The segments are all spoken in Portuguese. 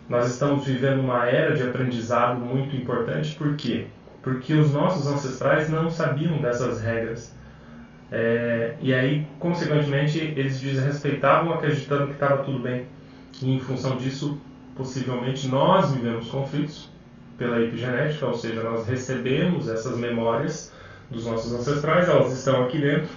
Nós estamos vivendo uma era de aprendizado muito importante, por quê? Porque os nossos ancestrais não sabiam dessas regras. E aí, consequentemente, eles desrespeitavam acreditando que estava tudo bem. E em função disso, possivelmente, nós vivemos conflitos pela epigenética, ou seja, nós recebemos essas memórias dos nossos ancestrais, elas estão aqui dentro.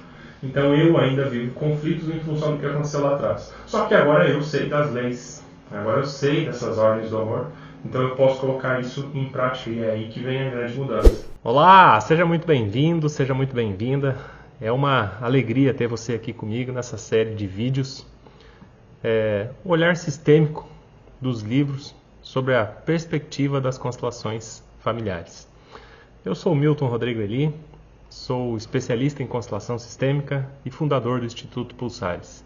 Então eu ainda vivo conflitos em função do que aconteceu lá atrás. Só que agora eu sei das leis, agora eu sei dessas ordens do amor, então eu posso colocar isso em prática e é aí que vem a grande mudança. Olá, seja muito bem-vindo, seja muito bem-vinda. É uma alegria ter você aqui comigo nessa série de vídeos. O olhar sistêmico dos livros sobre a perspectiva das constelações familiares. Eu sou Milton Rodrigo Eli, sou especialista em constelação sistêmica e fundador do Instituto Pulsares.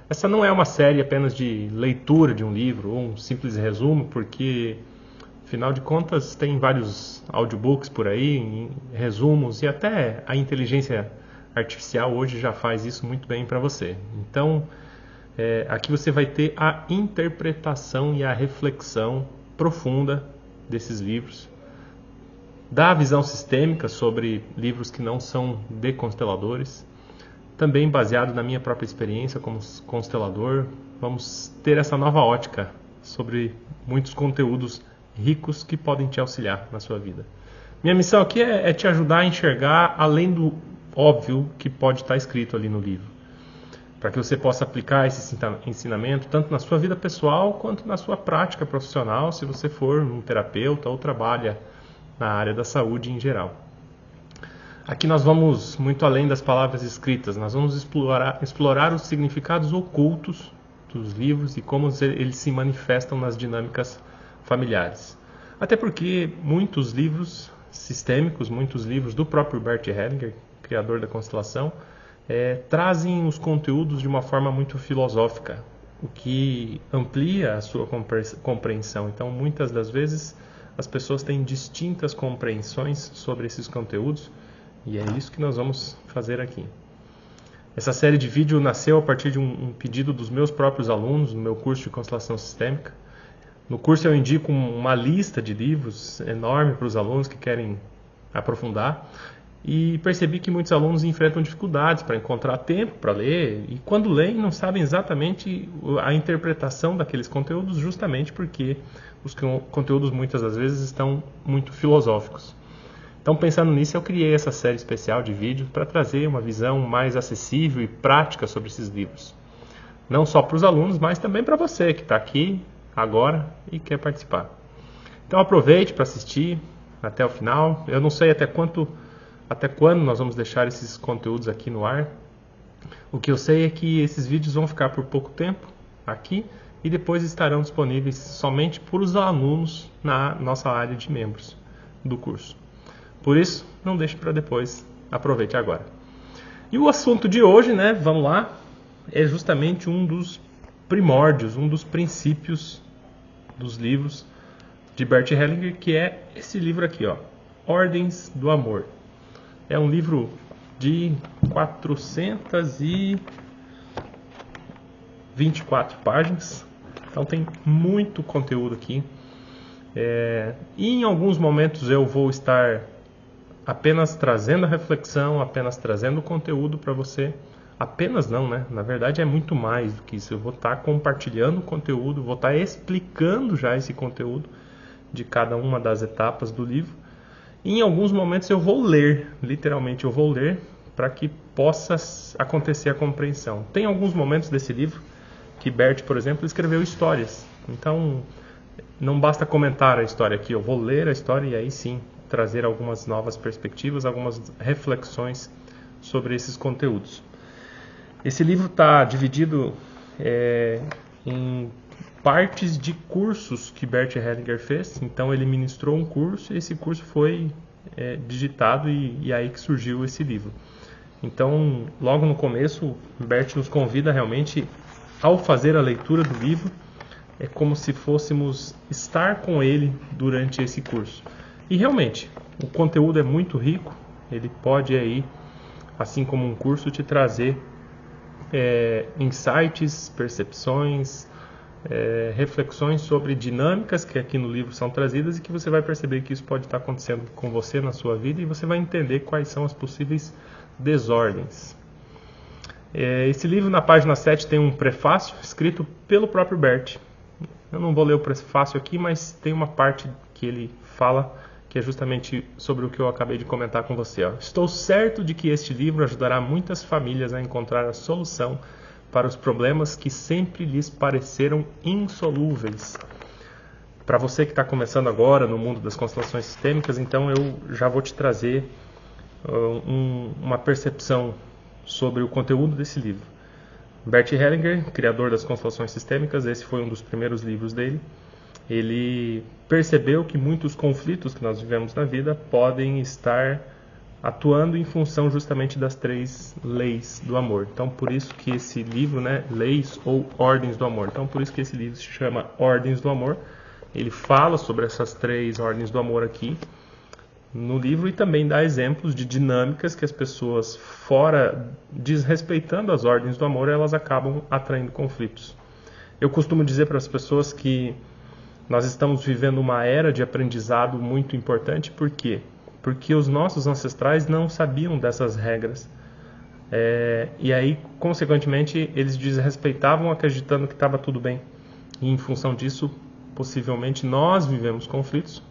Essa não é uma série apenas de leitura de um livro ou um simples resumo, porque afinal de contas tem vários audiobooks por aí, resumos, e até a inteligência artificial hoje já faz isso muito bem para você. Então, aqui você vai ter a interpretação e a reflexão profunda desses livros, da visão sistêmica sobre livros que não são de consteladores, também baseado na minha própria experiência como constelador. Vamos ter essa nova ótica sobre muitos conteúdos ricos que podem te auxiliar na sua vida. Minha missão aqui é te ajudar a enxergar além do óbvio que pode estar escrito ali no livro, para que você possa aplicar esse ensinamento tanto na sua vida pessoal quanto na sua prática profissional, se você for um terapeuta ou trabalha na área da saúde em geral. Aqui nós vamos muito além das palavras escritas, nós vamos explorar os significados ocultos dos livros e como eles se manifestam nas dinâmicas familiares. Até porque muitos livros sistêmicos, muitos livros do próprio Bert Hellinger, criador da constelação, trazem os conteúdos de uma forma muito filosófica, o que amplia a sua compreensão. Então, muitas das vezes, as pessoas têm distintas compreensões sobre esses conteúdos, e é isso que nós vamos fazer aqui. Essa série de vídeo nasceu a partir de um pedido dos meus próprios alunos no meu curso de constelação sistêmica. No curso eu indico uma lista de livros enorme para os alunos que querem aprofundar, e percebi que muitos alunos enfrentam dificuldades para encontrar tempo para ler, e quando leem não sabem exatamente a interpretação daqueles conteúdos, justamente porque os conteúdos muitas das vezes estão muito filosóficos. Então, pensando nisso, eu criei essa série especial de vídeos para trazer uma visão mais acessível e prática sobre esses livros. Não só para os alunos, mas também para você que está aqui agora e quer participar. Então aproveite para assistir até o final. Eu não sei até quando nós vamos deixar esses conteúdos aqui no ar. O que eu sei é que esses vídeos vão ficar por pouco tempo aqui e depois estarão disponíveis somente para os alunos na nossa área de membros do curso. Por isso, não deixe para depois, aproveite agora. E o assunto de hoje, vamos lá, é justamente um dos primórdios, um dos princípios dos livros de Bert Hellinger, que é esse livro aqui, Ordens do Amor. É um livro de 424 páginas, então tem muito conteúdo aqui. E em alguns momentos eu vou estar apenas trazendo a reflexão, apenas trazendo o conteúdo para você. Apenas não, Na verdade é muito mais do que isso. Eu vou estar compartilhando o conteúdo, vou estar explicando já esse conteúdo de cada uma das etapas do livro. E em alguns momentos eu vou ler, literalmente eu vou ler, para que possa acontecer a compreensão. Tem alguns momentos desse livro que Bert, por exemplo, escreveu histórias. Então, não basta comentar a história aqui, eu vou ler a história e aí sim trazer algumas novas perspectivas, algumas reflexões sobre esses conteúdos. Esse livro está dividido em partes de cursos que Bert Hellinger fez. Então ele ministrou um curso e esse curso foi digitado e aí que surgiu esse livro. Então, logo no começo, Bert nos convida realmente, ao fazer a leitura do livro, é como se fôssemos estar com ele durante esse curso. E realmente, o conteúdo é muito rico, ele pode aí, assim como um curso, te trazer insights, percepções, reflexões sobre dinâmicas que aqui no livro são trazidas e que você vai perceber que isso pode estar acontecendo com você na sua vida e você vai entender quais são as possíveis desordens. Esse livro, na página 7, tem um prefácio escrito pelo próprio Bert. Eu não vou ler o prefácio aqui, mas tem uma parte que ele fala que é justamente sobre o que eu acabei de comentar com você. Estou certo de que este livro ajudará muitas famílias a encontrar a solução para os problemas que sempre lhes pareceram insolúveis. Para você que está começando agora no mundo das constelações sistêmicas, então eu já vou te trazer uma percepção sobre o conteúdo desse livro. Bert Hellinger, criador das constelações sistêmicas, esse foi um dos primeiros livros dele. Ele percebeu que muitos conflitos que nós vivemos na vida podem estar atuando em função justamente das 3 leis do amor. Então, por isso que esse livro, Leis ou Ordens do Amor. Então, por isso que esse livro se chama Ordens do Amor. Ele fala sobre essas 3 ordens do amor aqui no livro e também dá exemplos de dinâmicas que as pessoas, desrespeitando as ordens do amor, elas acabam atraindo conflitos. Eu costumo dizer para as pessoas que nós estamos vivendo uma era de aprendizado muito importante. Por quê? Porque os nossos ancestrais não sabiam dessas regras. E aí, consequentemente, eles desrespeitavam acreditando que estava tudo bem. E em função disso, possivelmente, nós vivemos conflitos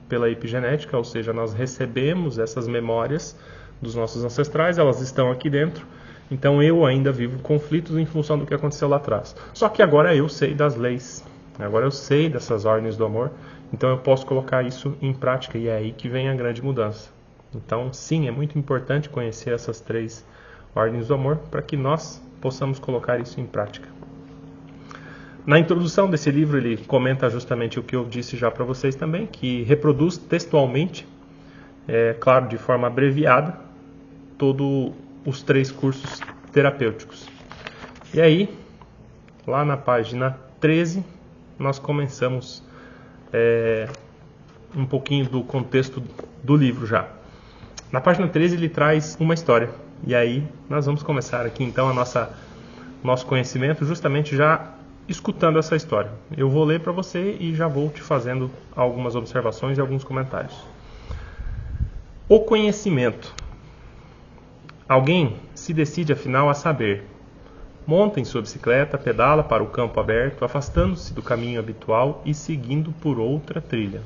pela epigenética, ou seja, nós recebemos essas memórias dos nossos ancestrais, elas estão aqui dentro. Então eu ainda vivo conflitos em função do que aconteceu lá atrás. Só que agora eu sei das leis, agora eu sei dessas ordens do amor. Então eu posso colocar isso em prática e é aí que vem a grande mudança. Então sim, é muito importante conhecer essas 3 ordens do amor para que nós possamos colocar isso em prática. Na introdução desse livro ele comenta justamente o que eu disse já para vocês também, que reproduz textualmente, claro, de forma abreviada, todos os 3 cursos terapêuticos. E aí, lá na página 13, nós começamos um pouquinho do contexto do livro já. Na página 13 ele traz uma história. E aí nós vamos começar aqui então nosso conhecimento justamente já escutando essa história. Eu vou ler para você e já vou te fazendo algumas observações e alguns comentários. O conhecimento. Alguém se decide afinal a saber. Monta em sua bicicleta, pedala para o campo aberto, afastando-se do caminho habitual e seguindo por outra trilha.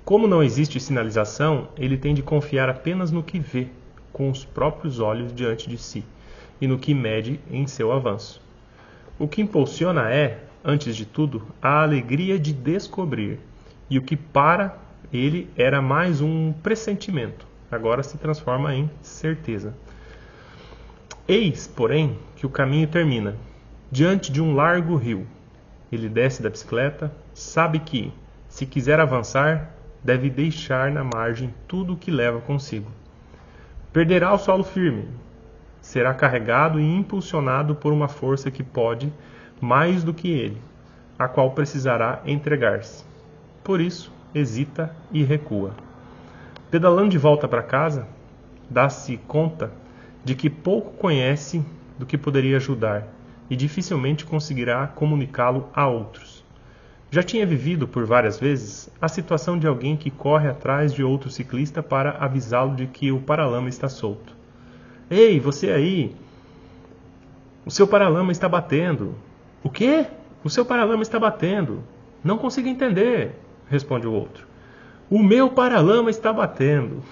Como não existe sinalização, ele tem de confiar apenas no que vê, com os próprios olhos diante de si, e no que mede em seu avanço. O que impulsiona antes de tudo, a alegria de descobrir, e o que para ele era mais um pressentimento, agora se transforma em certeza. Eis, porém, que o caminho termina, diante de um largo rio. Ele desce da bicicleta, sabe que, se quiser avançar, deve deixar na margem tudo o que leva consigo. Perderá o solo firme, será carregado e impulsionado por uma força que pode mais do que ele, a qual precisará entregar-se. Por isso, hesita e recua. Pedalando de volta para casa, dá-se conta de que pouco conhece do que poderia ajudar e dificilmente conseguirá comunicá-lo a outros. Já tinha vivido por várias vezes a situação de alguém que corre atrás de outro ciclista para avisá-lo de que o paralama está solto. Ei, você aí! O seu paralama está batendo. O quê? O seu paralama está batendo. Não consigo entender, responde o outro. O meu paralama está batendo.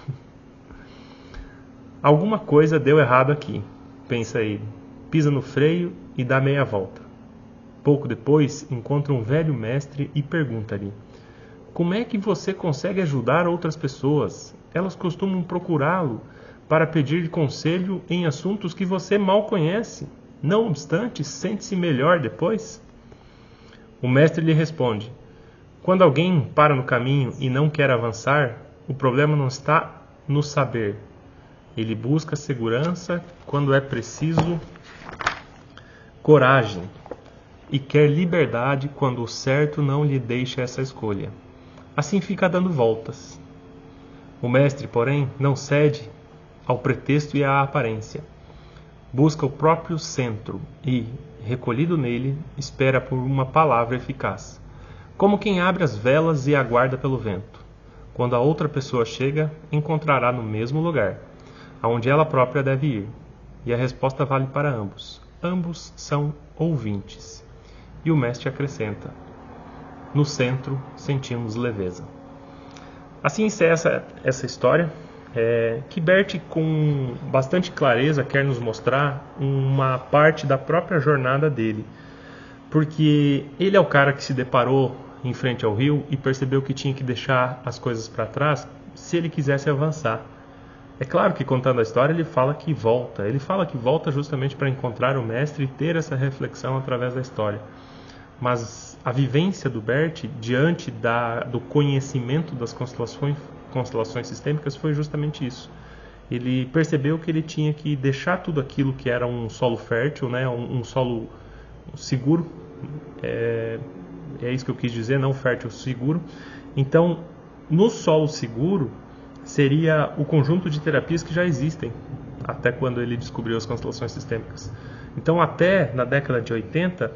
Alguma coisa deu errado aqui, pensa ele. Pisa no freio e dá meia volta. Pouco depois, encontra um velho mestre e pergunta-lhe: como é que você consegue ajudar outras pessoas? Elas costumam procurá-lo para pedir conselho em assuntos que você mal conhece. Não obstante, sente-se melhor depois? O mestre lhe responde: quando alguém para no caminho e não quer avançar, o problema não está no saber. Ele busca segurança quando é preciso coragem e quer liberdade quando o certo não lhe deixa essa escolha. Assim fica dando voltas. O mestre, porém, não cede ao pretexto e à aparência. Busca o próprio centro e, recolhido nele, espera por uma palavra eficaz, como quem abre as velas e aguarda pelo vento. Quando a outra pessoa chega, encontrará no mesmo lugar, aonde ela própria deve ir. E a resposta vale para ambos. Ambos são ouvintes. E o mestre acrescenta: no centro sentimos leveza. Assim encerra essa história, que Bert, com bastante clareza, quer nos mostrar uma parte da própria jornada dele. Porque ele é o cara que se deparou em frente ao rio e percebeu que tinha que deixar as coisas para trás se ele quisesse avançar. É claro que, contando a história, ele fala que volta. Ele fala que volta justamente para encontrar o mestre e ter essa reflexão através da história. Mas a vivência do Bert diante do conhecimento das constelações sistêmicas foi justamente isso. Ele percebeu que ele tinha que deixar tudo aquilo que era um solo fértil, né, um solo seguro. É isso que eu quis dizer, não fértil, seguro. Então, no solo seguro seria o conjunto de terapias que já existem, até quando ele descobriu as constelações sistêmicas. Então, até na década de 80,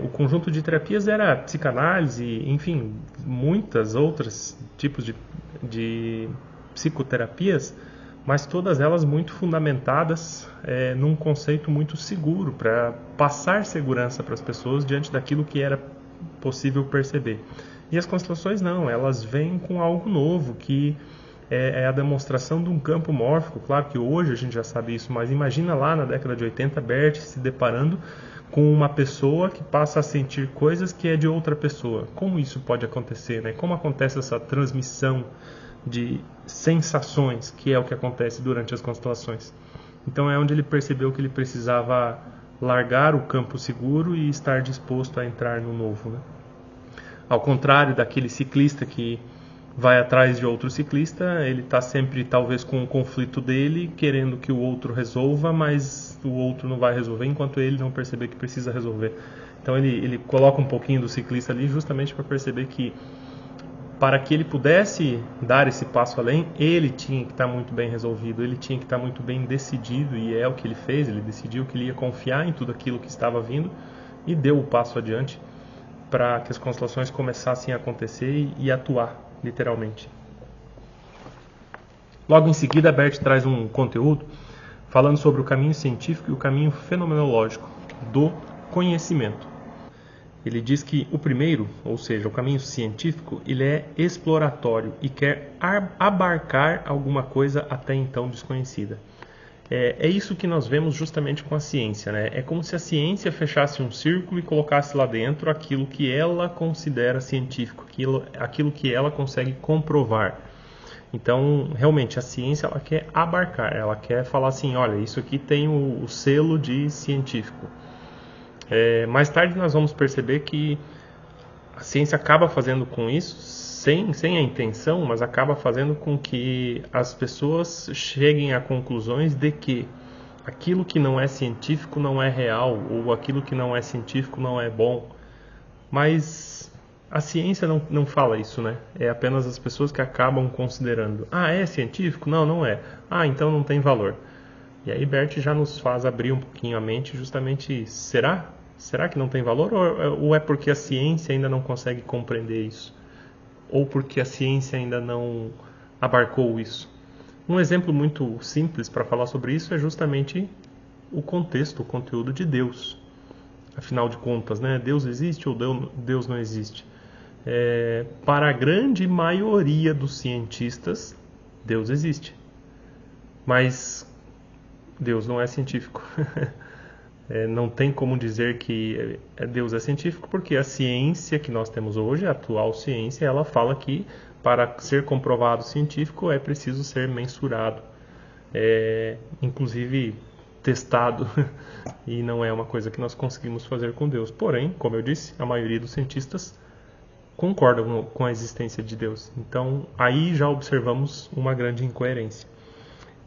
o conjunto de terapias era psicanálise, enfim, muitas outras tipos de psicoterapias, mas todas elas muito fundamentadas num conceito muito seguro, para passar segurança para as pessoas diante daquilo que era possível perceber. E as constelações não, elas vêm com algo novo, que é a demonstração de um campo mórfico. Claro que hoje a gente já sabe isso, mas imagina lá na década de 80, Bert se deparando com uma pessoa que passa a sentir coisas que é de outra pessoa. Como isso pode acontecer, né? Como acontece essa transmissão de sensações, que é o que acontece durante as constelações. Então é onde ele percebeu que ele precisava largar o campo seguro e estar disposto a entrar no novo, né? Ao contrário daquele ciclista que vai atrás de outro ciclista, ele está sempre talvez com o conflito dele, querendo que o outro resolva, mas o outro não vai resolver enquanto ele não perceber que precisa resolver. Então ele coloca um pouquinho do ciclista ali justamente para perceber que, para que ele pudesse dar esse passo além, ele tinha que estar muito bem resolvido, ele tinha que estar muito bem decidido, e é o que ele fez. Ele decidiu que ele ia confiar em tudo aquilo que estava vindo e deu o passo adiante para que as constelações começassem a acontecer e atuar, literalmente. Logo em seguida, Bert traz um conteúdo falando sobre o caminho científico e o caminho fenomenológico do conhecimento. Ele diz que o primeiro, ou seja, o caminho científico, ele é exploratório e quer abarcar alguma coisa até então desconhecida. É isso que nós vemos justamente com a ciência, né? É como se a ciência fechasse um círculo e colocasse lá dentro aquilo que ela considera científico, aquilo que ela consegue comprovar. Então, realmente, a ciência ela quer abarcar, ela quer falar assim, olha, isso aqui tem o selo de científico. Mais tarde nós vamos perceber que a ciência acaba fazendo com isso, sem a intenção, mas acaba fazendo com que as pessoas cheguem a conclusões de que aquilo que não é científico não é real, ou aquilo que não é científico não é bom. Mas a ciência não fala isso, né? É apenas as pessoas que acabam considerando. Ah, é científico? Não, não é. Ah, então não tem valor. E aí Bert já nos faz abrir um pouquinho a mente justamente, será? Será que não tem valor? Ou é porque a ciência ainda não consegue compreender isso? Ou porque a ciência ainda não abarcou isso? Um exemplo muito simples para falar sobre isso é justamente o contexto, o conteúdo de Deus. Afinal de contas, né? Deus existe ou Deus não existe? Para a grande maioria dos cientistas, Deus existe. Mas Deus não é científico. Não tem como dizer que Deus é científico, porque a ciência que nós temos hoje, a atual ciência, ela fala que para ser comprovado científico é preciso ser mensurado, inclusive testado, e não é uma coisa que nós conseguimos fazer com Deus. Porém, como eu disse, a maioria dos cientistas concordam com a existência de Deus. Então, aí já observamos uma grande incoerência.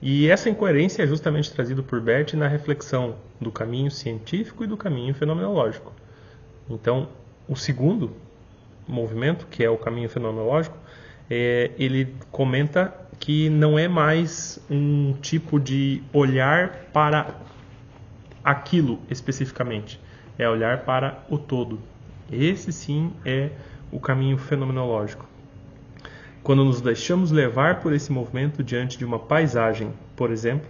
E essa incoerência é justamente trazida por Bert na reflexão do caminho científico e do caminho fenomenológico. Então, o segundo movimento, que é o caminho fenomenológico, ele comenta que não é mais um tipo de olhar para aquilo especificamente, é olhar para o todo. Esse sim é o caminho fenomenológico. Quando nos deixamos levar por esse movimento diante de uma paisagem, por exemplo,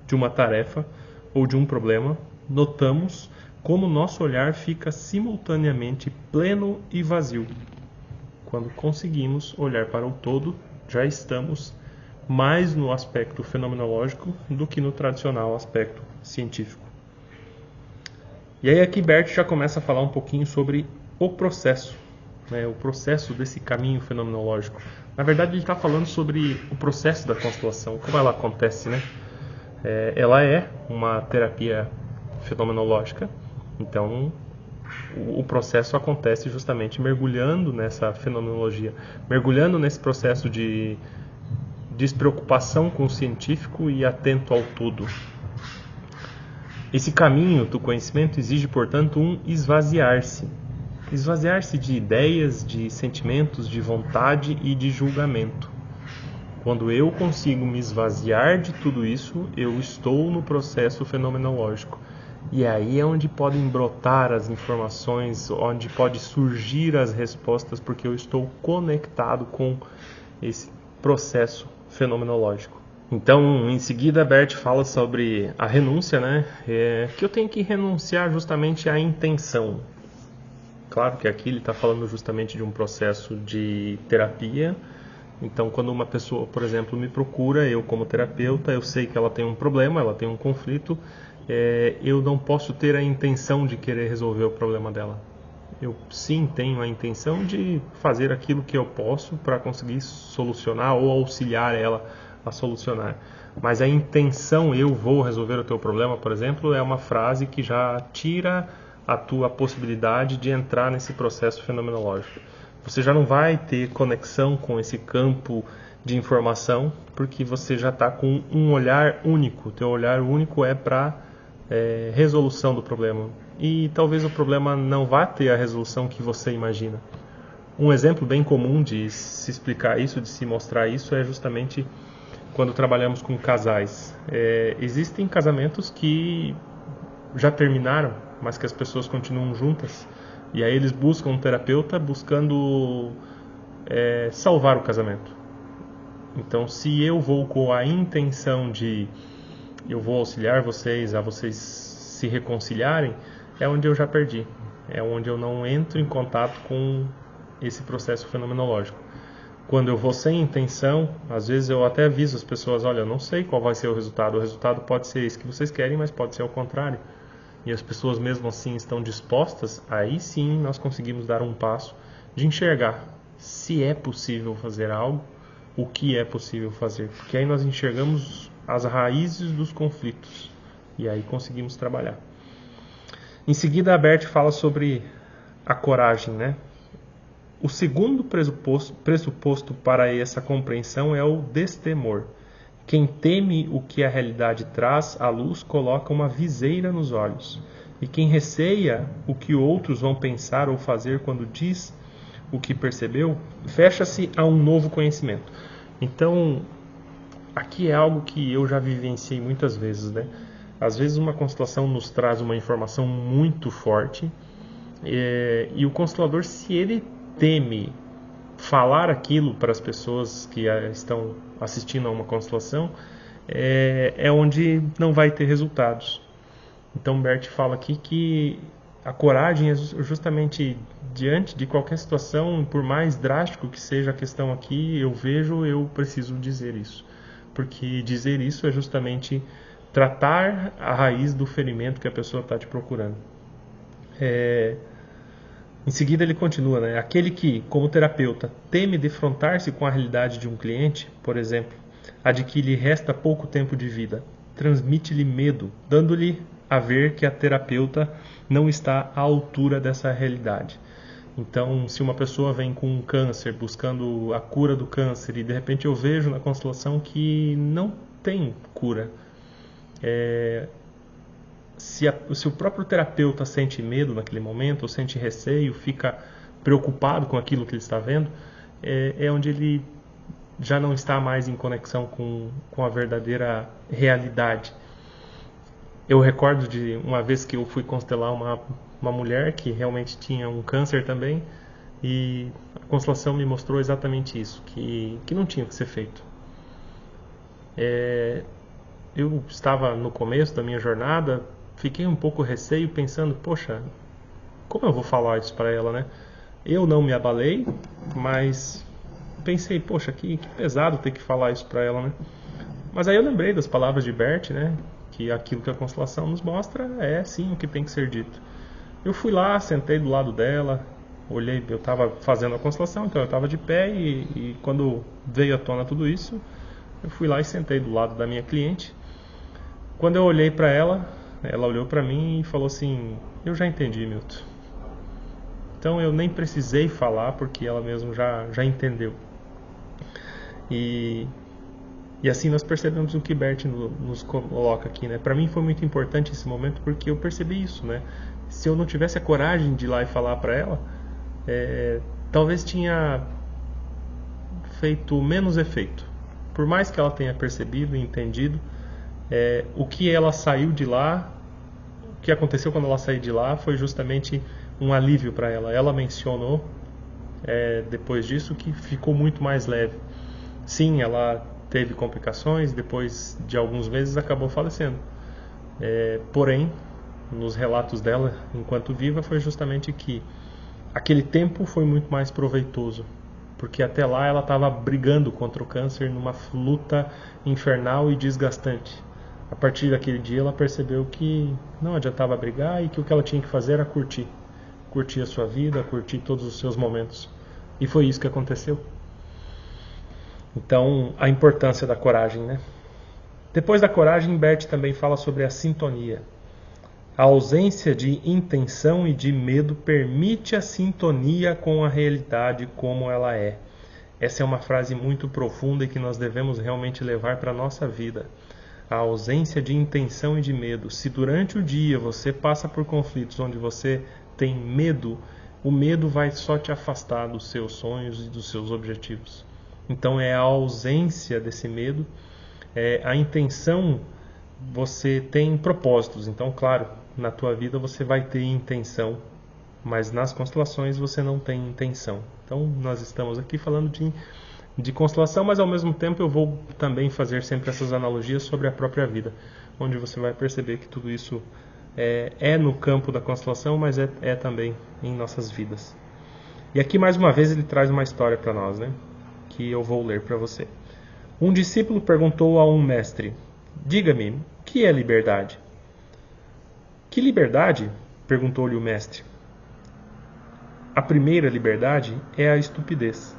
de uma tarefa ou de um problema, notamos como nosso olhar fica simultaneamente pleno e vazio. Quando conseguimos olhar para o todo, já estamos mais no aspecto fenomenológico do que no tradicional aspecto científico. E aí aqui Bert já começa a falar um pouquinho sobre o processo, né, o processo desse caminho fenomenológico. Na verdade ele está falando sobre o processo da constelação, como ela acontece, né? Ela é uma terapia fenomenológica, então o processo acontece justamente mergulhando nessa fenomenologia, mergulhando nesse processo de despreocupação com o científico e atento ao todo. Esse caminho do conhecimento exige, portanto, um esvaziar-se de ideias, de sentimentos, de vontade e de julgamento. Quando eu consigo me esvaziar de tudo isso, eu estou no processo fenomenológico. E aí é onde podem brotar as informações, onde pode surgir as respostas, porque eu estou conectado com esse processo fenomenológico. Então, em seguida, Bert fala sobre a renúncia, né? Que eu tenho que renunciar justamente à intenção. Claro que aqui ele está falando justamente de um processo de terapia. Então, quando uma pessoa, por exemplo, me procura, eu como terapeuta, eu sei que ela tem um problema, ela tem um conflito, eu não posso ter a intenção de querer resolver o problema dela. Eu sim tenho a intenção de fazer aquilo que eu posso para conseguir solucionar ou auxiliar ela a solucionar. Mas a intenção, eu vou resolver o teu problema, por exemplo, é uma frase que já tira a tua possibilidade de entrar nesse processo fenomenológico. Você já não vai ter conexão com esse campo de informação, porque você já está com um olhar único. O teu olhar único é para resolução do problema. E talvez o problema não vá ter a resolução que você imagina. Um exemplo bem comum de se explicar isso, de se mostrar isso, é justamente quando trabalhamos com casais. Existem casamentos que já terminaram, mas que as pessoas continuam juntas. E aí eles buscam um terapeuta buscando salvar o casamento. Então, se eu vou com a intenção de eu vou auxiliar vocês a vocês se reconciliarem, é onde eu já perdi. É onde eu não entro em contato com esse processo fenomenológico. Quando eu vou sem intenção, às vezes eu até aviso as pessoas, olha, eu não sei qual vai ser o resultado pode ser esse que vocês querem, mas pode ser o contrário. E as pessoas mesmo assim estão dispostas, aí sim nós conseguimos dar um passo de enxergar se é possível fazer algo, o que é possível fazer. Porque aí nós enxergamos as raízes dos conflitos e aí conseguimos trabalhar. Em seguida, a Bert fala sobre a coragem, né? O segundo pressuposto para essa compreensão é o destemor. Quem teme o que a realidade traz à luz coloca uma viseira nos olhos. E quem receia o que outros vão pensar ou fazer quando diz o que percebeu, fecha-se a um novo conhecimento. Então, aqui é algo que eu já vivenciei muitas vezes, né? Às vezes uma constelação nos traz uma informação muito forte e o constelador, se ele teme falar aquilo para as pessoas que estão assistindo a uma constelação, é onde não vai ter resultados. Então Bert fala aqui que a coragem é justamente diante de qualquer situação, por mais drástico que seja a questão aqui, eu preciso dizer isso. Porque dizer isso é justamente tratar a raiz do ferimento que a pessoa está te procurando. Em seguida ele continua, né? Aquele que, como terapeuta, teme defrontar-se com a realidade de um cliente, por exemplo, a de que lhe resta pouco tempo de vida, transmite-lhe medo, dando-lhe a ver que a terapeuta não está à altura dessa realidade. Então, se uma pessoa vem com um câncer, buscando a cura do câncer, e de repente eu vejo na constelação que não tem cura, se o próprio terapeuta sente medo naquele momento, ou sente receio, fica preocupado com aquilo que ele está vendo, é onde ele já não está mais em conexão com a verdadeira realidade. Eu recordo de uma vez que eu fui constelar uma mulher que realmente tinha um câncer também, e a constelação me mostrou exatamente isso, que não tinha o que ser feito. Eu estava no começo da minha jornada, fiquei um pouco receio, pensando, poxa, como eu vou falar isso para ela, né? Eu não me abalei, mas pensei, poxa, que pesado ter que falar isso para ela, né? Mas aí eu lembrei das palavras de Bert, né? Que aquilo que a constelação nos mostra é sim o que tem que ser dito. Eu fui lá, sentei do lado dela, olhei, eu estava fazendo a constelação, então eu estava de pé e quando veio à tona tudo isso, eu fui lá e sentei do lado da minha cliente. Quando eu olhei para ela, ela olhou para mim e falou assim, eu já entendi, Milton. Então eu nem precisei falar porque ela mesmo já entendeu. E assim nós percebemos o que Bert nos coloca aqui, né? Para mim foi muito importante esse momento porque eu percebi isso, né? Se eu não tivesse a coragem de ir lá e falar para ela, talvez tinha feito menos efeito. Por mais que ela tenha percebido e entendido, o que ela saiu de lá, o que aconteceu quando ela saiu de lá foi justamente um alívio para ela. Ela mencionou depois disso que ficou muito mais leve. Sim, ela teve complicações, depois de alguns meses acabou falecendo. Porém, nos relatos dela, enquanto viva, foi justamente que aquele tempo foi muito mais proveitoso, porque até lá ela estava brigando contra o câncer numa luta infernal e desgastante. A partir daquele dia ela percebeu que não adiantava brigar e que o que ela tinha que fazer era curtir a sua vida, curtir todos os seus momentos. E foi isso que aconteceu. Então, a importância da coragem, né? Depois da coragem, Bert também fala sobre a sintonia. A ausência de intenção e de medo permite a sintonia com a realidade como ela é. Essa é uma frase muito profunda e que nós devemos realmente levar para a nossa vida. A ausência de intenção e de medo. Se durante o dia você passa por conflitos onde você tem medo, o medo vai só te afastar dos seus sonhos e dos seus objetivos. Então é a ausência desse medo, a intenção, você tem propósitos. Então, claro, na tua vida você vai ter intenção, mas nas constelações você não tem intenção. Então nós estamos aqui falando de constelação, mas ao mesmo tempo eu vou também fazer sempre essas analogias sobre a própria vida, onde você vai perceber que tudo isso é no campo da constelação, mas é também em nossas vidas. E aqui mais uma vez ele traz uma história para nós, né? Que eu vou ler para você. Um discípulo perguntou a um mestre: diga-me, o que é liberdade? Que liberdade? Perguntou-lhe o mestre. A primeira liberdade é a estupidez.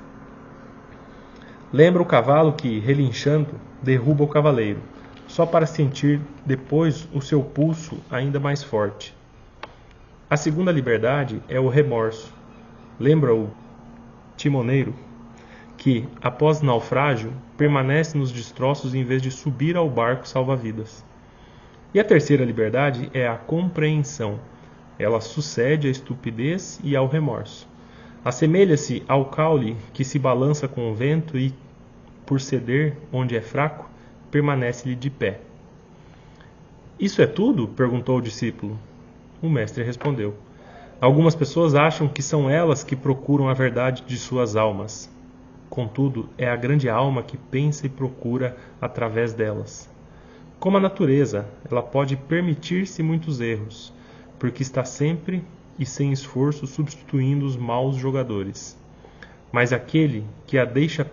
Lembra o cavalo que, relinchando, derruba o cavaleiro, só para sentir depois o seu pulso ainda mais forte. A segunda liberdade é o remorso. Lembra o timoneiro que, após naufrágio, permanece nos destroços em vez de subir ao barco salva-vidas. E a terceira liberdade é a compreensão. Ela sucede à estupidez e ao remorso. Assemelha-se ao caule que se balança com o vento e, por ceder onde é fraco, permanece-lhe de pé. Isso é tudo? Perguntou o discípulo. O mestre respondeu: algumas pessoas acham que são elas que procuram a verdade de suas almas. Contudo, é a grande alma que pensa e procura através delas. Como a natureza, ela pode permitir-se muitos erros, porque está sempre e sem esforço substituindo os maus jogadores. Mas aquele que a deixa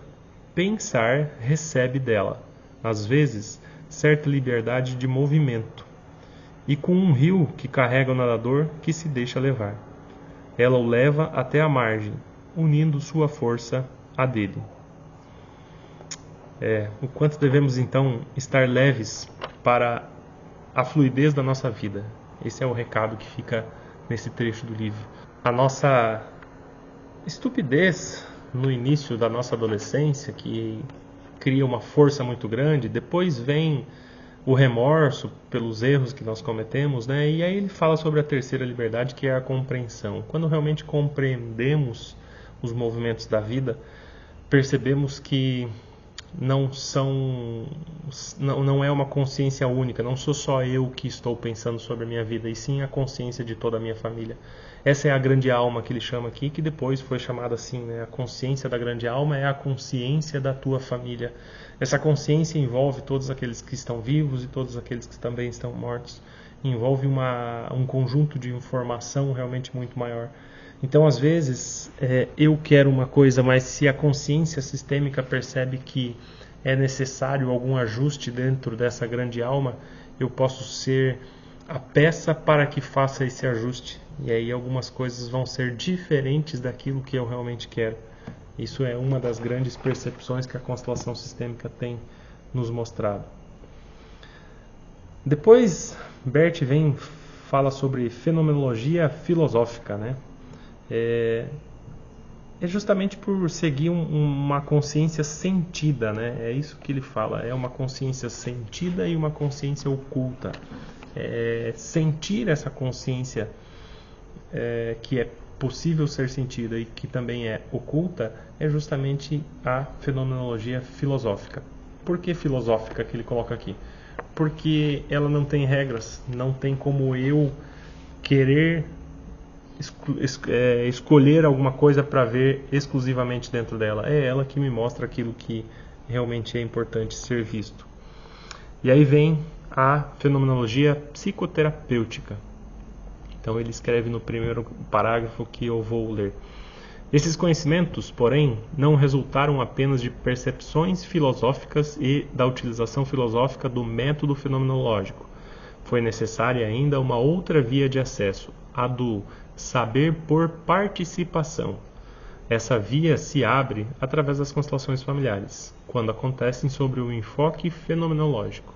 pensar recebe dela, às vezes, certa liberdade de movimento, e com um rio que carrega o nadador que se deixa levar. Ela o leva até a margem, unindo sua força a dele. O quanto devemos então estar leves para a fluidez da nossa vida. Esse é o recado que fica nesse trecho do livro. A nossa estupidez no início da nossa adolescência, que cria uma força muito grande, depois vem o remorso pelos erros que nós cometemos, né? E aí ele fala sobre a terceira liberdade, que é a compreensão. Quando realmente compreendemos os movimentos da vida, percebemos que não é uma consciência única, não sou só eu que estou pensando sobre a minha vida, e sim a consciência de toda a minha família. Essa é a grande alma que ele chama aqui, que depois foi chamada assim, né? A consciência da grande alma é a consciência da tua família. Essa consciência envolve todos aqueles que estão vivos e todos aqueles que também estão mortos. Envolve um conjunto de informação realmente muito maior. Então, às vezes, eu quero uma coisa, mas se a consciência sistêmica percebe que é necessário algum ajuste dentro dessa grande alma, eu posso ser a peça para que faça esse ajuste. E aí algumas coisas vão ser diferentes daquilo que eu realmente quero. Isso é uma das grandes percepções que a constelação sistêmica tem nos mostrado. Depois, Bert fala sobre fenomenologia filosófica, né? É justamente por seguir uma consciência sentida, né? É isso que ele fala, é uma consciência sentida e uma consciência oculta. Sentir essa consciência que é possível ser sentida e que também é oculta é justamente a fenomenologia filosófica. Por que filosófica que ele coloca aqui? Porque ela não tem regras, não tem como eu querer escolher alguma coisa para ver exclusivamente dentro dela. É ela que me mostra aquilo que realmente é importante ser visto. E aí vem a fenomenologia psicoterapêutica. Então ele escreve no primeiro parágrafo que eu vou ler. Esses conhecimentos, porém, não resultaram apenas de percepções filosóficas e da utilização filosófica do método fenomenológico. Foi necessária ainda uma outra via de acesso, a do saber por participação. Essa via se abre através das constelações familiares, quando acontecem sobre o enfoque fenomenológico.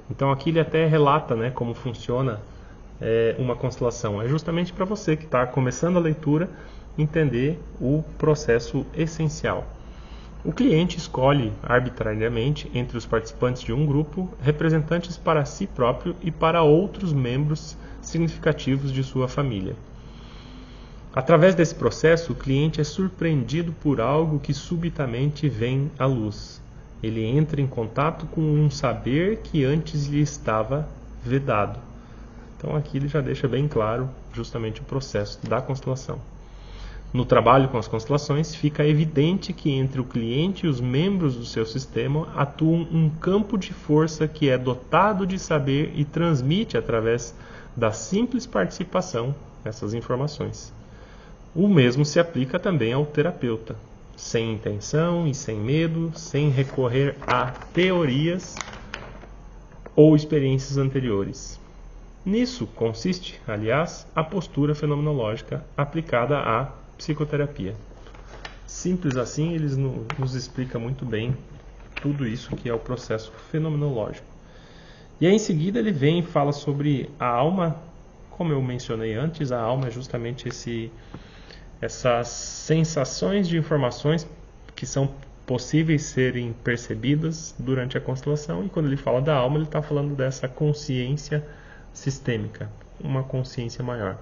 Então aqui ele até relata, né, como funciona uma constelação. É justamente para você que está começando a leitura entender o processo essencial. O cliente escolhe arbitrariamente entre os participantes de um grupo representantes para si próprio e para outros membros significativos de sua família. Através desse processo, o cliente é surpreendido por algo que subitamente vem à luz. Ele entra em contato com um saber que antes lhe estava vedado. Então aqui ele já deixa bem claro justamente o processo da constelação. No trabalho com as constelações, fica evidente que entre o cliente e os membros do seu sistema atua um campo de força que é dotado de saber e transmite através da simples participação essas informações. O mesmo se aplica também ao terapeuta, sem intenção e sem medo, sem recorrer a teorias ou experiências anteriores. Nisso consiste, aliás, a postura fenomenológica aplicada à psicoterapia. Simples assim, eles nos explica muito bem tudo isso que é o processo fenomenológico. E aí, em seguida ele vem e fala sobre a alma. Como eu mencionei antes, a alma é justamente essas sensações de informações que são possíveis serem percebidas durante a constelação. E quando ele fala da alma, ele está falando dessa consciência sistêmica, uma consciência maior.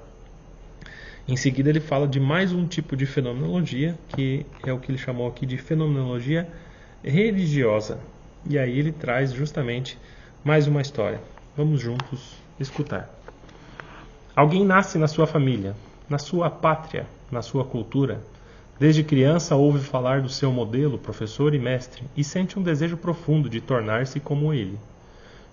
Em seguida ele fala de mais um tipo de fenomenologia, que é o que ele chamou aqui de fenomenologia religiosa. E aí ele traz justamente mais uma história. Vamos juntos escutar. Alguém nasce na sua família, na sua pátria, na sua cultura. Desde criança ouve falar do seu modelo, professor e mestre, e sente um desejo profundo de tornar-se como ele.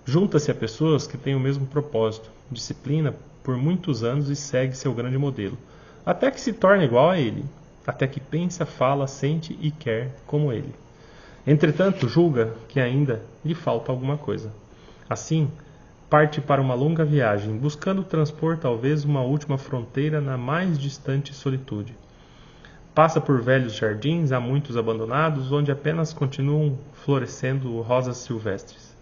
Junta-se a pessoas que têm o mesmo propósito, disciplina por muitos anos e segue seu grande modelo, até que se torna igual a ele, até que pensa, fala, sente e quer como ele. Entretanto, julga que ainda lhe falta alguma coisa. Assim, parte para uma longa viagem, buscando transpor talvez uma última fronteira na mais distante solitude. Passa por velhos jardins, há muitos abandonados, onde apenas continuam florescendo rosas silvestres.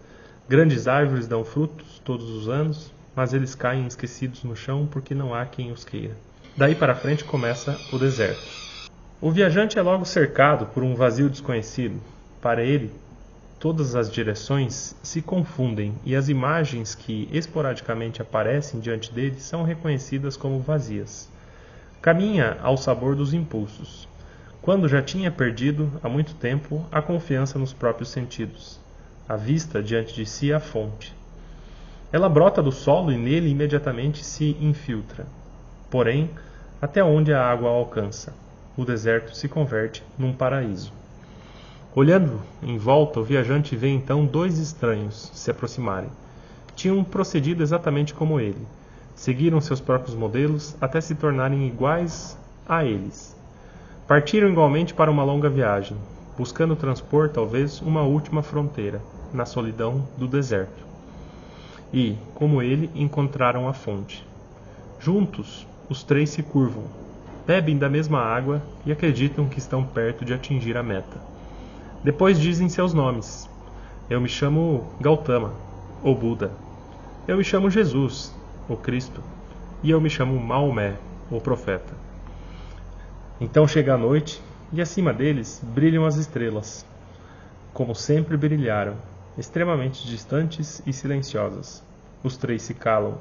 Grandes árvores dão frutos todos os anos, mas eles caem esquecidos no chão porque não há quem os queira. Daí para frente começa o deserto. O viajante é logo cercado por um vazio desconhecido. Para ele, todas as direções se confundem e as imagens que esporadicamente aparecem diante dele são reconhecidas como vazias. Caminha ao sabor dos impulsos. quando já tinha perdido há muito tempo a confiança nos próprios sentidos. Avista diante de si a fonte. Ela brota do solo e nele imediatamente se infiltra. Porém, até onde a água alcança, o deserto se converte num paraíso. Olhando em volta, o viajante vê então dois estranhos se aproximarem. Tinham procedido exatamente como ele. Seguiram seus próprios modelos até se tornarem iguais a eles. Partiram igualmente para uma longa viagem, buscando transpor talvez uma última fronteira, na solidão do deserto. E, como ele, encontraram a fonte. Juntos, os três se curvam, bebem da mesma água e acreditam que estão perto de atingir a meta. Depois dizem seus nomes. Eu me chamo Gautama, o Buda. Eu me chamo Jesus, o Cristo. E eu me chamo Maomé, o Profeta. Então chega a noite e acima deles brilham as estrelas, como sempre brilharam, extremamente distantes e silenciosas. Os três se calam.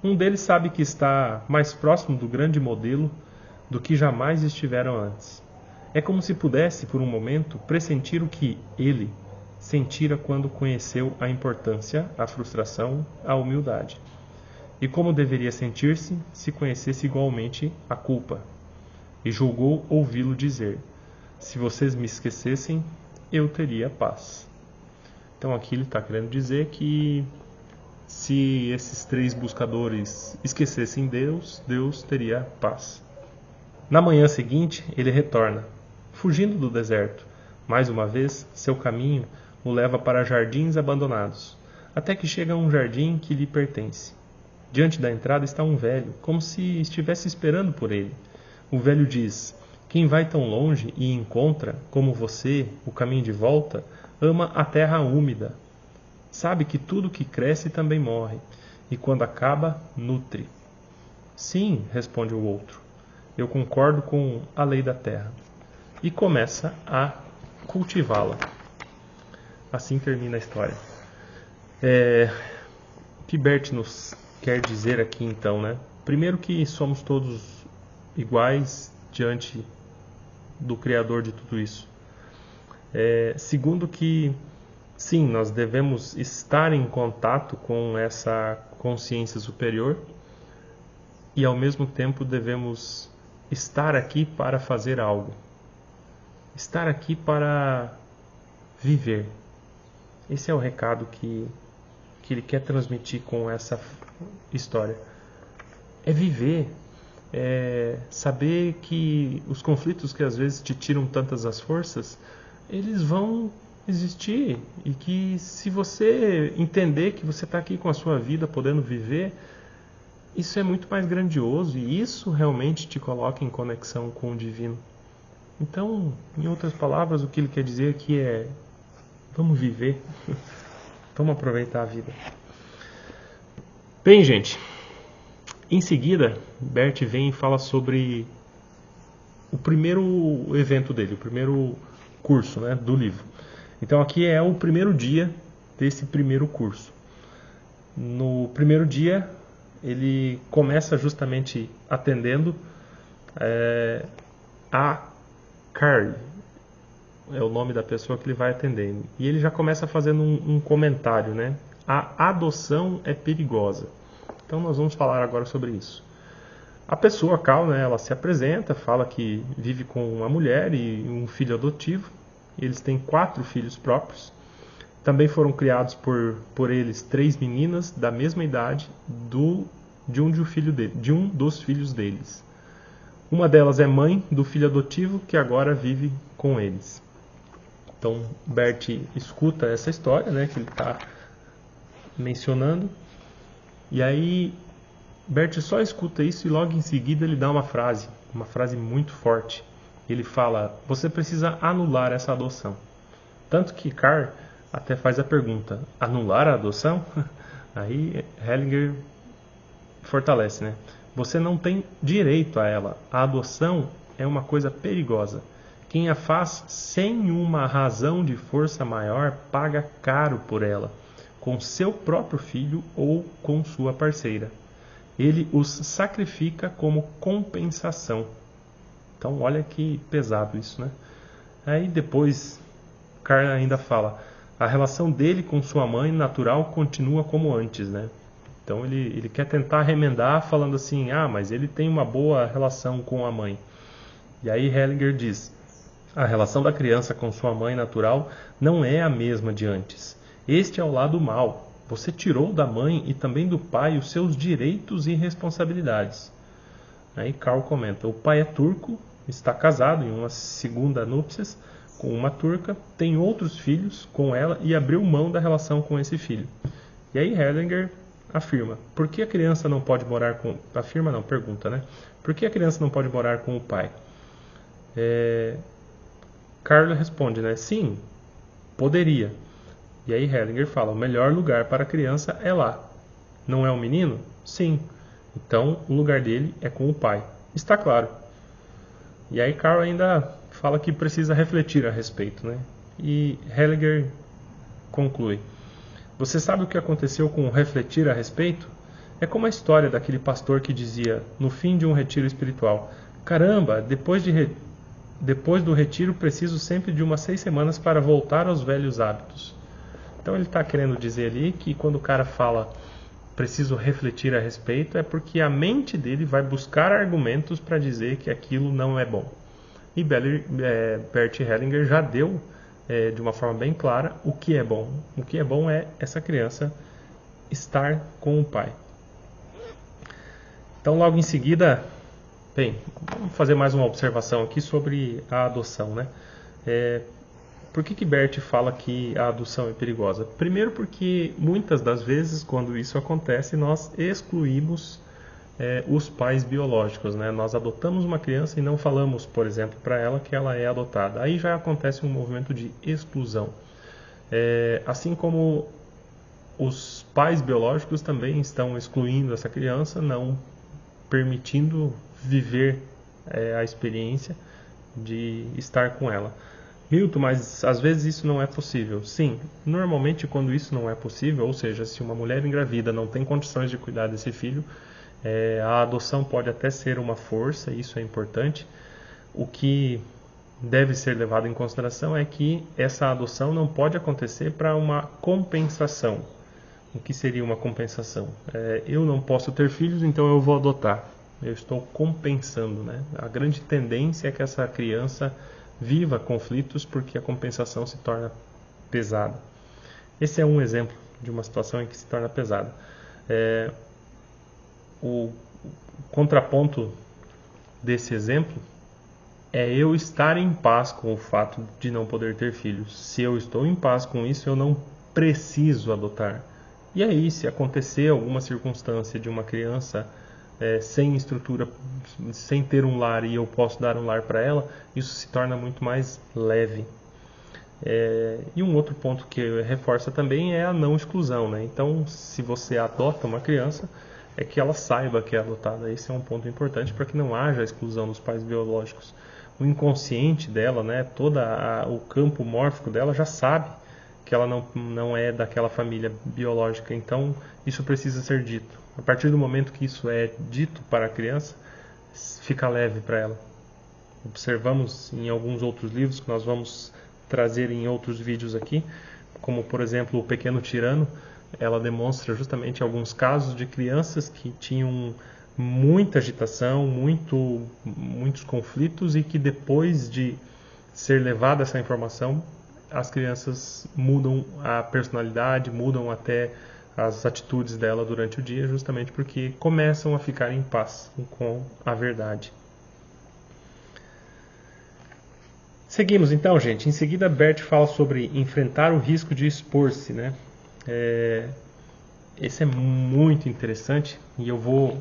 Um deles sabe que está mais próximo do grande modelo do que jamais estiveram antes. É como se pudesse, por um momento, pressentir o que ele sentira quando conheceu a importância, a frustração, a humildade. E como deveria sentir-se se conhecesse igualmente a culpa. E julgou ouvi-lo dizer: se vocês me esquecessem, eu teria paz. Então aqui ele está querendo dizer que se esses três buscadores esquecessem Deus, Deus teria paz. Na manhã seguinte, ele retorna, fugindo do deserto. Mais uma vez, seu caminho o leva para jardins abandonados, até que chega a um jardim que lhe pertence. Diante da entrada está um velho, como se estivesse esperando por ele. O velho diz: quem vai tão longe e encontra, como você, o caminho de volta, ama a terra úmida. Sabe que tudo que cresce também morre, e quando acaba, nutre. Sim, responde o outro, eu concordo com a lei da terra. E começa a cultivá-la. Assim termina a história. O que Bert nos quer dizer aqui então, né? Primeiro que somos todos iguais diante do Criador de tudo isso. Segundo que, sim, nós devemos estar em contato com essa consciência superior e ao mesmo tempo devemos estar aqui para fazer algo. Estar aqui para viver. Esse é o recado que ele quer transmitir com essa história. É viver. É saber que os conflitos que às vezes te tiram tantas as forças, eles vão existir. E que se você entender que você está aqui com a sua vida, podendo viver, isso é muito mais grandioso. E isso realmente te coloca em conexão com o divino. Então, em outras palavras, o que ele quer dizer aqui é: vamos viver, vamos aproveitar a vida. Bem, gente, em seguida, Bert vem e fala sobre o primeiro evento dele, o primeiro curso, né, do livro. Então aqui é o primeiro dia desse primeiro curso. No primeiro dia, ele começa justamente atendendo a Carly, é o nome da pessoa que ele vai atendendo. E ele já começa fazendo um comentário, né? A adoção é perigosa. Então nós vamos falar agora sobre isso. A pessoa, Cal, né, ela se apresenta, fala que vive com uma mulher e um filho adotivo. Eles têm 4 filhos próprios. Também foram criados por eles 3 meninas da mesma idade de um dos filhos deles. Uma delas é mãe do filho adotivo que agora vive com eles. Então Bert escuta essa história, né, que ele está mencionando. E aí Bert só escuta isso e logo em seguida ele dá uma frase muito forte. Ele fala: você precisa anular essa adoção. Tanto que Carl até faz a pergunta: anular a adoção? Aí Hellinger fortalece, né? Você não tem direito a ela. A adoção é uma coisa perigosa. Quem a faz sem uma razão de força maior paga caro por ela, com seu próprio filho ou com sua parceira. Ele os sacrifica como compensação. Então olha que pesado isso, né? Aí depois Carl ainda fala, a relação dele com sua mãe natural continua como antes, né? Então ele quer tentar remendar falando assim, mas ele tem uma boa relação com a mãe. E aí Hellinger diz, a relação da criança com sua mãe natural não é a mesma de antes. Este é o lado mau. Você tirou da mãe e também do pai os seus direitos e responsabilidades. Aí Carl comenta, o pai é turco, está casado em uma segunda núpcias com uma turca, tem outros filhos com ela e abriu mão da relação com esse filho. E aí Hellinger afirma, por que a criança não pode morar com... Afirma não, pergunta, né? Por que a criança não pode morar com o pai? Carl responde, né? Sim, poderia. E aí Hellinger fala, o melhor lugar para a criança é lá. Não é um menino? Sim. Então o lugar dele é com o pai. Está claro. E aí Carl ainda fala que precisa refletir a respeito, né? E Hellinger conclui, você sabe o que aconteceu com refletir a respeito? É como a história daquele pastor que dizia, no fim de um retiro espiritual, caramba, depois do retiro preciso sempre de umas 6 semanas para voltar aos velhos hábitos. Então ele está querendo dizer ali que quando o cara fala preciso refletir a respeito, é porque a mente dele vai buscar argumentos para dizer que aquilo não é bom. E Bert Hellinger já deu de uma forma bem clara o que é bom. O que é bom é essa criança estar com o pai. Então logo em seguida, vamos fazer mais uma observação aqui sobre a adoção, né? Por que Bert fala que a adoção é perigosa? Primeiro porque muitas das vezes quando isso acontece nós excluímos os pais biológicos, né? Nós adotamos uma criança e não falamos, por exemplo, para ela que ela é adotada. Aí já acontece um movimento de exclusão. Assim como os pais biológicos também estão excluindo essa criança, não permitindo viver a experiência de estar com ela. Milton, mas às vezes isso não é possível. Sim, normalmente quando isso não é possível, ou seja, se uma mulher engravida não tem condições de cuidar desse filho, a adoção pode até ser uma força, isso é importante. O que deve ser levado em consideração é que essa adoção não pode acontecer para uma compensação. O que seria uma compensação? Eu não posso ter filhos, então eu vou adotar. Eu estou compensando, né? A grande tendência é que essa criança viva conflitos porque a compensação se torna pesada. Esse é um exemplo de uma situação em que se torna pesada. O contraponto desse exemplo é eu estar em paz com o fato de não poder ter filhos. Se eu estou em paz com isso, eu não preciso adotar. E aí, se acontecer alguma circunstância de uma criança sem estrutura, sem ter um lar e eu posso dar um lar para ela, isso se torna muito mais leve. E um outro ponto que reforça também é a não exclusão, né? Então, se você adota uma criança, é que ela saiba que é adotada. Esse é um ponto importante para que não haja exclusão dos pais biológicos. O inconsciente dela, né, todo o campo mórfico dela já sabe que ela não é daquela família biológica. Então, isso precisa ser dito. A partir do momento que isso é dito para a criança, fica leve para ela. Observamos em alguns outros livros que nós vamos trazer em outros vídeos aqui, como por exemplo O Pequeno Tirano. Ela demonstra justamente alguns casos de crianças que tinham muita agitação, muitos conflitos e que depois de ser levada essa informação, as crianças mudam a personalidade, mudam até as atitudes dela durante o dia, justamente porque começam a ficar em paz com a verdade. Seguimos então, gente. Em seguida, Bert fala sobre enfrentar o risco de expor-se, né? Esse é muito interessante e eu vou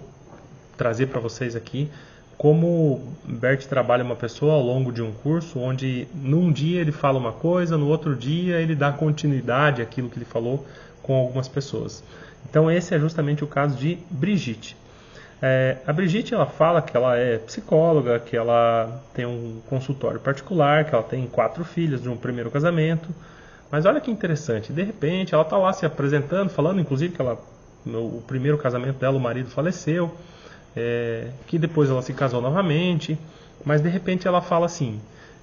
trazer para vocês aqui como Bert trabalha uma pessoa ao longo de um curso, onde num dia ele fala uma coisa, no outro dia ele dá continuidade àquilo que ele falou com algumas pessoas. Então esse é justamente o caso de Brigitte. A Brigitte, ela fala que ela é psicóloga, que ela tem um consultório particular, que ela tem 4 filhas de um primeiro casamento. Mas olha que interessante, de repente ela está lá se apresentando, falando inclusive que no primeiro casamento dela o marido faleceu, que depois ela se casou novamente, mas de repente ela fala assim: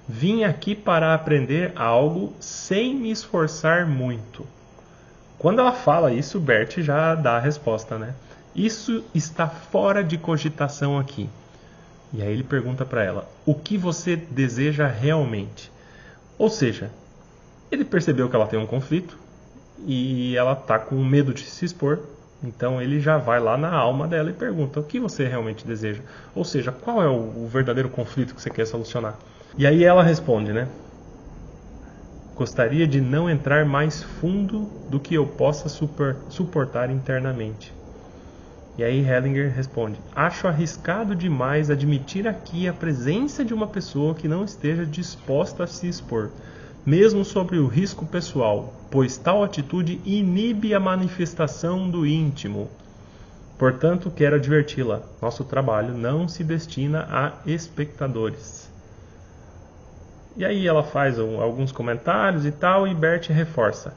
vim aqui para aprender algo sem me esforçar muito. Quando ela fala isso, Bert já dá a resposta, né? Isso está fora de cogitação aqui. E aí ele pergunta para ela: o que você deseja realmente? Ou seja, ele percebeu que ela tem um conflito e ela está com medo de se expor. Então ele já vai lá na alma dela e pergunta: o que você realmente deseja? Ou seja, qual é o verdadeiro conflito que você quer solucionar? E aí ela responde, né? Gostaria de não entrar mais fundo do que eu possa suportar internamente. E aí Hellinger responde: acho arriscado demais admitir aqui a presença de uma pessoa que não esteja disposta a se expor, mesmo sobre o risco pessoal, pois tal atitude inibe a manifestação do íntimo. Portanto, quero adverti-la: nosso trabalho não se destina a espectadores. E aí ela faz alguns comentários e tal, e Bert reforça: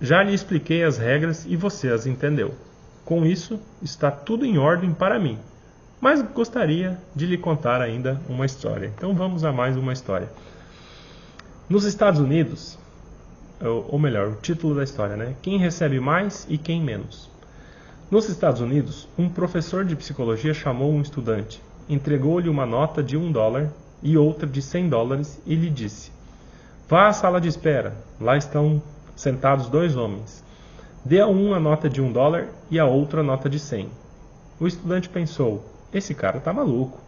já lhe expliquei as regras e você as entendeu. Com isso, está tudo em ordem para mim, mas gostaria de lhe contar ainda uma história. Então vamos a mais uma história. Nos Estados Unidos, ou melhor, o título da história, né? Quem recebe mais e quem menos. Nos Estados Unidos, um professor de psicologia chamou um estudante, entregou-lhe uma nota de $1 e outra de $100 e lhe disse: vá à sala de espera, lá estão sentados 2 homens. Dê a um a nota de $1 e a outra a nota de 100. O estudante pensou: esse cara está maluco.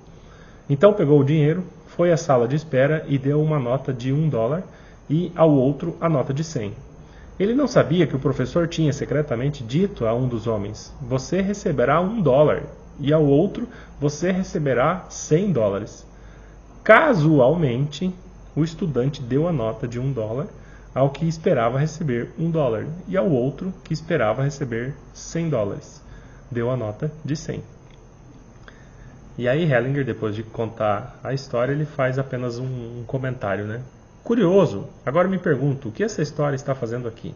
Então pegou o dinheiro, foi à sala de espera e deu uma nota de $1 e ao outro a nota de 100. Ele não sabia que o professor tinha secretamente dito a um dos homens: você receberá $1 e ao outro você receberá $100. Casualmente, o estudante deu a nota de $1 ao que esperava receber $1 e ao outro que esperava receber $100. Deu a nota de 100. E aí Hellinger, depois de contar a história, ele faz apenas um comentário, né? Curioso, agora me pergunto, o que essa história está fazendo aqui?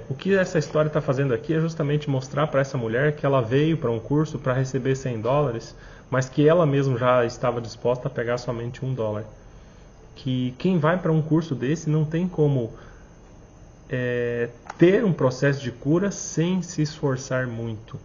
O que essa história está fazendo aqui é justamente mostrar para essa mulher que ela veio para um curso para receber $100, mas que ela mesma já estava disposta a pegar somente $1. Que quem vai para um curso desse não tem como ter um processo de cura sem se esforçar muito.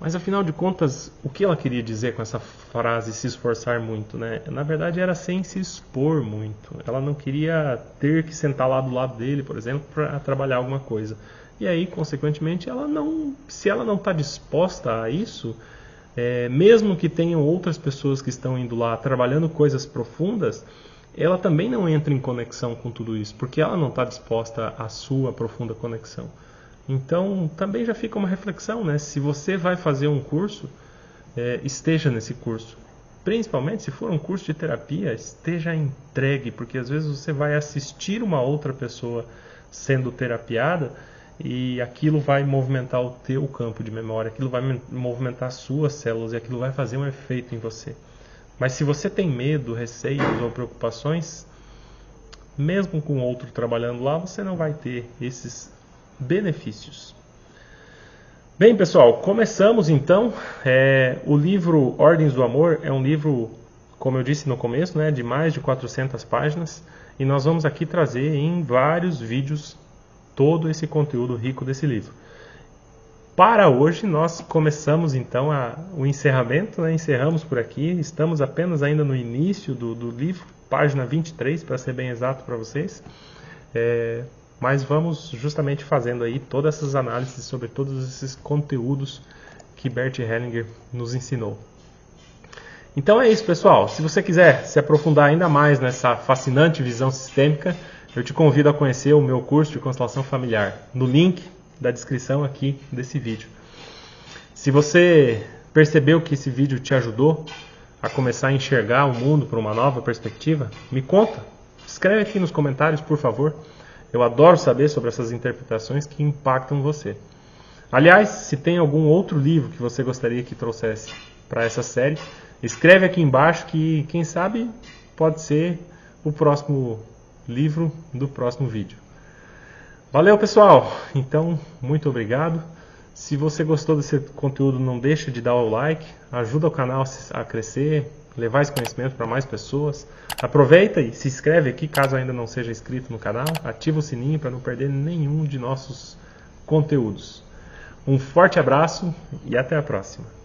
Mas afinal de contas, o que ela queria dizer com essa frase, se esforçar muito, né? Na verdade era sem se expor muito. Ela não queria ter que sentar lá do lado dele, por exemplo, para trabalhar alguma coisa. E aí, consequentemente, se ela não está disposta a isso, mesmo que tenham outras pessoas que estão indo lá trabalhando coisas profundas, ela também não entra em conexão com tudo isso, porque ela não está disposta à sua profunda conexão. Então, também já fica uma reflexão, né? Se você vai fazer um curso, esteja nesse curso. Principalmente se for um curso de terapia, esteja entregue, porque às vezes você vai assistir uma outra pessoa sendo terapiada e aquilo vai movimentar o teu campo de memória, aquilo vai movimentar as suas células e aquilo vai fazer um efeito em você. Mas se você tem medo, receios ou preocupações, mesmo com outro trabalhando lá, você não vai ter esses benefícios. Bem, pessoal, começamos então. O livro Ordens do Amor é um livro, como eu disse no começo, né, de mais de 400 páginas, e nós vamos aqui trazer em vários vídeos todo esse conteúdo rico desse livro. Para hoje nós começamos então o encerramento, né? Encerramos por aqui, estamos apenas ainda no início do livro, página 23 para ser bem exato para vocês. Mas vamos justamente fazendo aí todas essas análises sobre todos esses conteúdos que Bert Hellinger nos ensinou. Então é isso, pessoal. Se você quiser se aprofundar ainda mais nessa fascinante visão sistêmica, eu te convido a conhecer o meu curso de constelação familiar no link da descrição aqui desse vídeo. Se você percebeu que esse vídeo te ajudou a começar a enxergar o mundo por uma nova perspectiva, me conta. Escreve aqui nos comentários, por favor. Eu adoro saber sobre essas interpretações que impactam você. Aliás, se tem algum outro livro que você gostaria que trouxesse para essa série, escreve aqui embaixo que, quem sabe, pode ser o próximo livro do próximo vídeo. Valeu, pessoal! Então, muito obrigado. Se você gostou desse conteúdo, não deixa de dar o like, ajuda o canal a crescer, levar esse conhecimento para mais pessoas. Aproveita e se inscreve aqui, caso ainda não seja inscrito no canal. Ativa o sininho para não perder nenhum de nossos conteúdos. Um forte abraço e até a próxima.